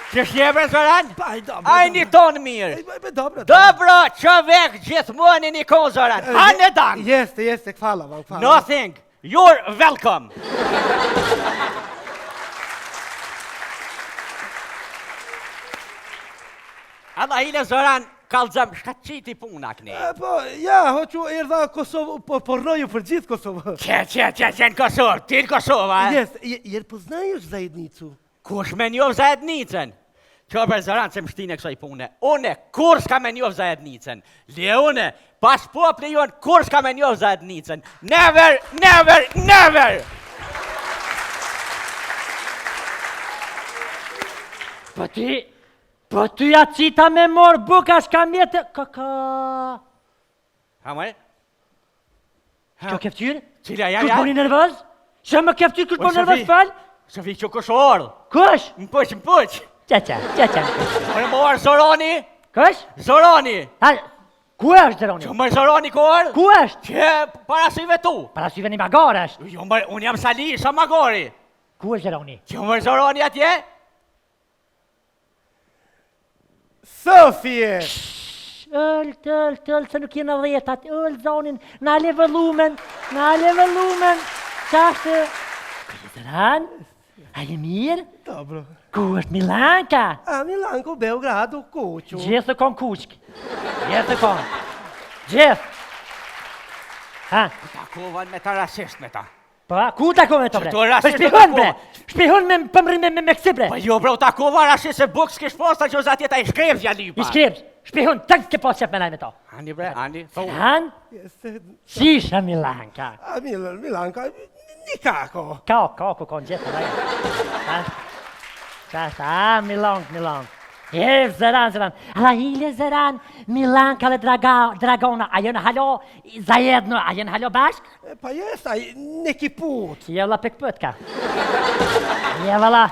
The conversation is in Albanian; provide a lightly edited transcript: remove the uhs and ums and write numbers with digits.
Që shjebre, Zoran? dobra. A një tonë mirë. Dobra. Dobro, që vek gjithmonë një kohë, Zoran. A në dan. Jeste, hvala. Nothing. You're welcome. Alla hile, Zoran, kalzëm, shka qiti puna këni? Po, ja, hoqu erdha Kosovë, po rroju për gjithë Kosovë. Që në Kosovë, ti në Kosovë, a? Jer poznaješ zajednicu? Kush me njov zajednicën? Që për Zoran, se më shtine kësoj pune. Une, kur s'ka me njov zajednicën? Leone, pas popli jonë, kur s'ka me njov zajednicën? Never, never, never! Po ty ja qita me morë buka shka mjetë... Kaka... Ha mëre? Kjo keftyrë? Cila, Kush boni nervëz? Shë më keftyrë kush boni nervëz falë? Sofi që kush orë? Kush? Më pëq. Qa. Më më orë Zoroni? Kush? Zoroni. Ku është Zoroni? Që më Zoroni ku orë? Ku është? Që parasyve tu. Parasyve një magar është. Jo, unë jam Sali, sa magori. Ku është Zoroni? Që më Zoroni atje? Sofie! Ëll, se nuk jena dhetat, ëll zonin, na le vëllumen, qa është? Zoran, a je mirë? Dobro. Ku është Milanka? A Milanko, Beogradu, kuqu. Gjithë kon kuqk, gjithë. Ha? Takovan me ta rasist me ta. Pa, ku takove me to bre? Që to rasist Shpihon bre, shpihon me pëmri me kësi bre. Pa jo bre, u takova rasist se buk s'kish posta që ozat jeta i shkrevz ja lipa. I shkrevz, shpihon, tëk ke pas qep me laj me to. Ani bre, ani. Han? Si isha Milanka? A Milanka, nikako. Kako kon gjithë laj. Qa, Milank. Zeran. Alla hile Zeran, Milanka dhe Dragona, a jenë halo zajedno, a jenë halo bashk? Pa jes, a neki put. Jevla pek pët ka. Jevla.